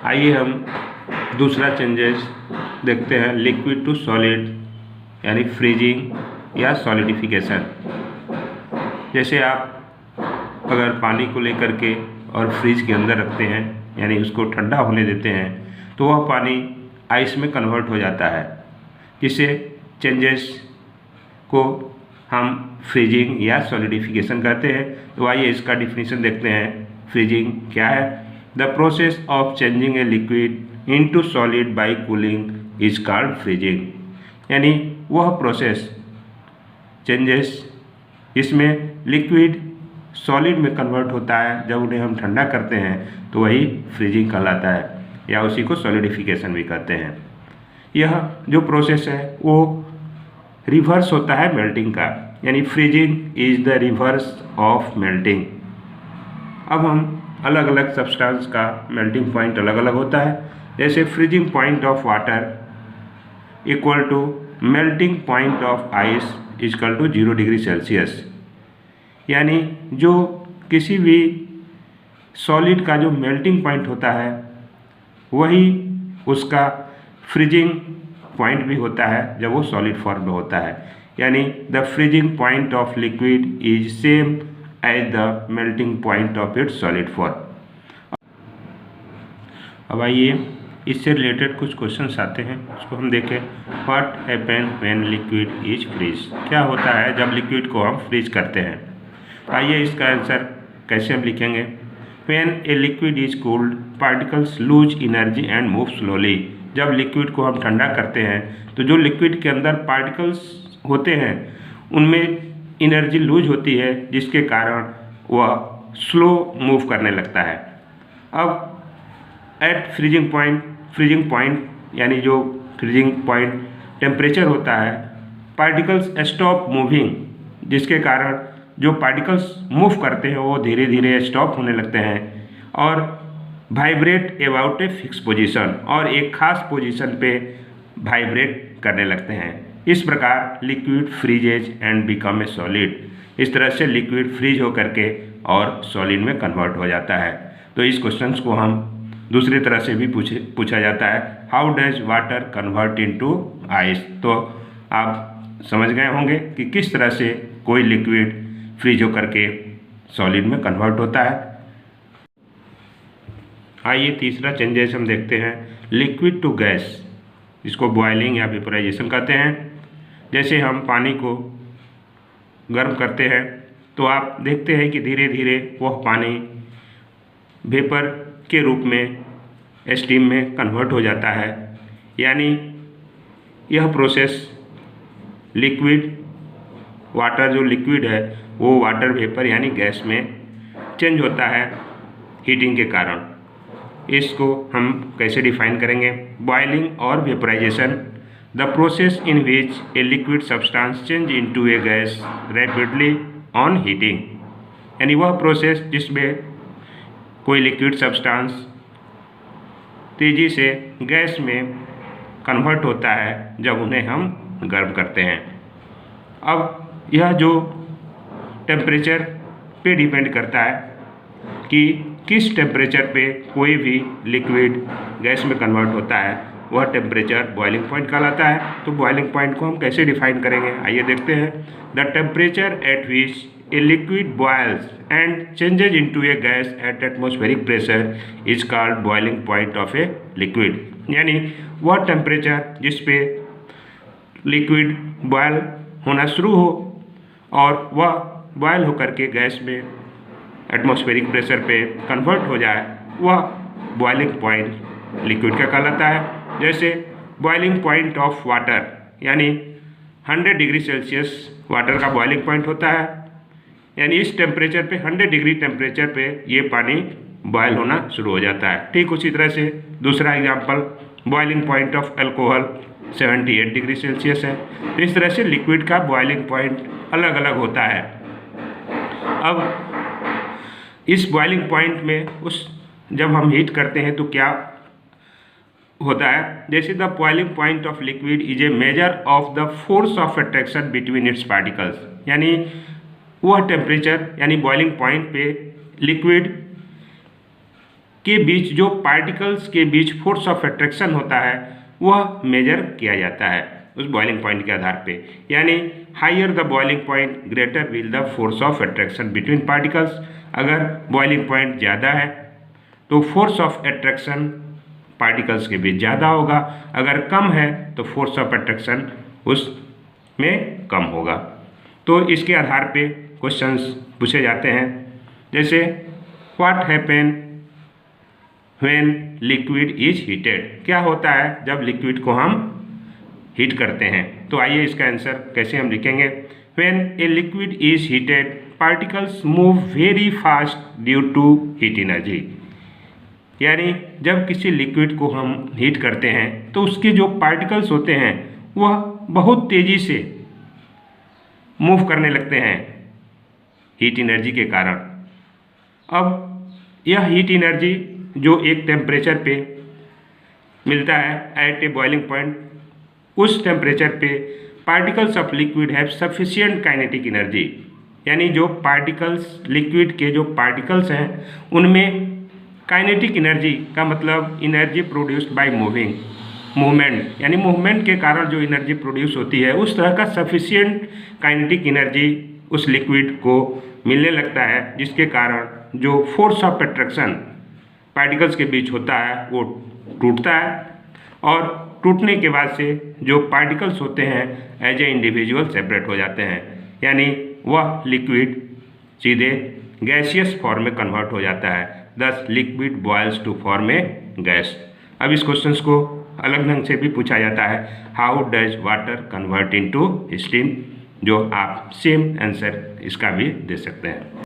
आइए हम दूसरा चेंजेस देखते हैं, लिक्विड टू सॉलिड यानी फ्रीजिंग या सॉलिडिफिकेशन। जैसे आप अगर पानी को लेकर के और फ्रिज के अंदर रखते हैं यानी उसको ठंडा होने देते हैं तो वह पानी आइस में कन्वर्ट हो जाता है, जिससे चेंजेस को हम फ्रीजिंग या सॉलिडिफिकेशन कहते हैं। तो आइए इसका डिफिनीशन देखते हैं। फ्रीजिंग क्या है? The process of changing a liquid into solid bye cooling is called freezing. यानी वह प्रोसेस चेंजेस इसमें लिक्विड सॉलिड में कन्वर्ट होता है, जब उन्हें हम ठंडा करते हैं तो वही फ्रीजिंग कहलाता है या उसी को सॉलिडिफिकेशन भी कहते हैं। यह जो प्रोसेस है वो रिवर्स होता है मेल्टिंग का, यानी freezing is the reverse of melting. अब हम अलग अलग सब्सटेंस का मेल्टिंग पॉइंट अलग अलग होता है। जैसे freezing point of water equal to melting point of ice equal to 0 degree Celsius. यानी जो किसी भी सॉलिड का जो मेल्टिंग पॉइंट होता है वही उसका फ्रीजिंग पॉइंट भी होता है जब वो सॉलिड फॉर्म में होता है। यानी the freezing point of liquid is same as the melting point of its solid form. अब आइए इससे रिलेटेड कुछ क्वेश्चंस आते हैं, उसको हम देखें। What happen when liquid is freeze? क्या होता है जब लिक्विड को हम फ्रीज करते हैं? आइए इसका आंसर कैसे हम लिखेंगे। When a liquid is cooled particles lose energy and move slowly. जब लिक्विड को हम ठंडा करते हैं तो जो लिक्विड के अंदर पार्टिकल्स होते हैं उनमें एनर्जी लूज होती है, जिसके कारण वह स्लो मूव करने लगता है। अब एट फ्रीजिंग पॉइंट यानी जो फ्रीजिंग पॉइंट टेम्परेचर होता है, पार्टिकल्स स्टॉप मूविंग, जिसके कारण जो पार्टिकल्स मूव करते हैं वो धीरे धीरे स्टॉप होने लगते हैं और vibrate about a fix position, और एक खास पोजीशन पे वाइब्रेट करने लगते हैं। इस प्रकार liquid फ्रीजेज and become a solid. इस तरह से लिक्विड फ्रीज होकर के और सॉलिड में कन्वर्ट हो जाता है। तो इस क्वेश्चन को हम दूसरी तरह से भी पूछा जाता है, how does water convert into ice. तो आप समझ गए होंगे कि किस तरह से कोई लिक्विड फ्रीज होकर के सॉलिड में कन्वर्ट होता है। आइए तीसरा चेंजेस हम देखते हैं, लिक्विड टू गैस, इसको बॉयलिंग या वेपोराइजेशन कहते हैं। जैसे हम पानी को गर्म करते हैं तो आप देखते हैं कि धीरे धीरे वह पानी वेपर के रूप में स्टीम में कन्वर्ट हो जाता है। यानी यह प्रोसेस लिक्विड वाटर, जो लिक्विड है वो वाटर वेपर यानी गैस में चेंज होता है हीटिंग के कारण। इसको हम कैसे डिफाइन करेंगे? बॉइलिंग और vaporisation, the process in which a liquid substance change into a gas rapidly on heating. यानी वह प्रोसेस जिसमें कोई लिक्विड सब्सटेंस तेज़ी से गैस में कन्वर्ट होता है जब उन्हें हम गर्म करते हैं। अब यह जो टेम्परेचर पे डिपेंड करता है कि किस टेम्परेचर पे कोई भी लिक्विड गैस में कन्वर्ट होता है, वह टेम्परेचर बॉइलिंग पॉइंट कहलाता है। तो बॉइलिंग पॉइंट को हम कैसे डिफाइन करेंगे? आइए देखते हैं। The temperature at which a liquid boils and changes into a gas at atmospheric pressure is called boiling point of a liquid. यानी वह टेम्परेचर जिस पे लिक्विड बॉयल होना शुरू हो और वह बॉयल होकर के गैस में एटमॉस्फेरिक प्रेशर पे कन्वर्ट हो जाए, वह बॉइलिंग पॉइंट लिक्विड का कहलाता है। जैसे बॉइलिंग पॉइंट ऑफ वाटर, यानी 100 डिग्री सेल्सियस वाटर का बॉइलिंग पॉइंट होता है। यानी इस टेम्परेचर पे 100 डिग्री टेम्परेचर पे ये पानी बॉयल होना शुरू हो जाता है। ठीक उसी तरह से दूसरा example, boiling point of alcohol 78 degree Celsius है। तो इस तरह से लिक्विड का बॉइलिंग पॉइंट अलग अलग होता है। अब इस बॉइलिंग पॉइंट में जब हम हीट करते हैं तो क्या होता है? जैसे the boiling point of liquid is a measure of the force of attraction between its particles. यानी वह टेम्परेचर यानी बॉइलिंग पॉइंट पे लिक्विड के बीच जो पार्टिकल्स के बीच फोर्स ऑफ अट्रैक्शन होता है वह मेजर किया जाता है उस बॉइलिंग पॉइंट के आधार पे। यानी higher the boiling point greater will the force of attraction between particles. अगर बॉइलिंग पॉइंट ज़्यादा है तो फोर्स ऑफ अट्रैक्शन पार्टिकल्स के बीच ज़्यादा होगा, अगर कम है तो फोर्स ऑफ अट्रैक्शन उसमें कम होगा। तो इसके आधार पे क्वेश्चंस पूछे जाते हैं, जैसे what happen when liquid is heated, क्या होता है जब लिक्विड को हम हीट करते हैं। तो आइए इसका आंसर कैसे हम लिखेंगे। When a liquid is heated particles move very fast due to heat energy. यानी जब किसी लिक्विड को हम हीट करते हैं तो उसके जो पार्टिकल्स होते हैं वह बहुत तेज़ी से मूव करने लगते हैं हीट एनर्जी के कारण। अब यह हीट एनर्जी जो एक टेम्परेचर पे मिलता है एट ए बॉइलिंग पॉइंट, उस टेम्परेचर पे particles of liquid have sufficient kinetic energy. यानी जो पार्टिकल्स लिक्विड के जो पार्टिकल्स हैं उनमें काइनेटिक एनर्जी का मतलब एनर्जी प्रोड्यूस्ड बाय मूवमेंट, यानी मूवमेंट के कारण जो एनर्जी प्रोड्यूस होती है उस तरह का सफिशिएंट काइनेटिक एनर्जी उस लिक्विड को मिलने लगता है, जिसके कारण जो फोर्स ऑफ अट्रैक्शन पार्टिकल्स के बीच होता है वो टूटता है और टूटने के बाद से जो पार्टिकल्स होते हैं एज ए इंडिविजुअल सेपरेट हो जाते हैं। यानी वह लिक्विड सीधे गैसियस फॉर्म में कन्वर्ट हो जाता है, thus liquid boils to form a gas. अब इस क्वेश्चंस को अलग ढंग से भी पूछा जाता है, how does water convert into steam, जो आप सेम आंसर इसका भी दे सकते हैं।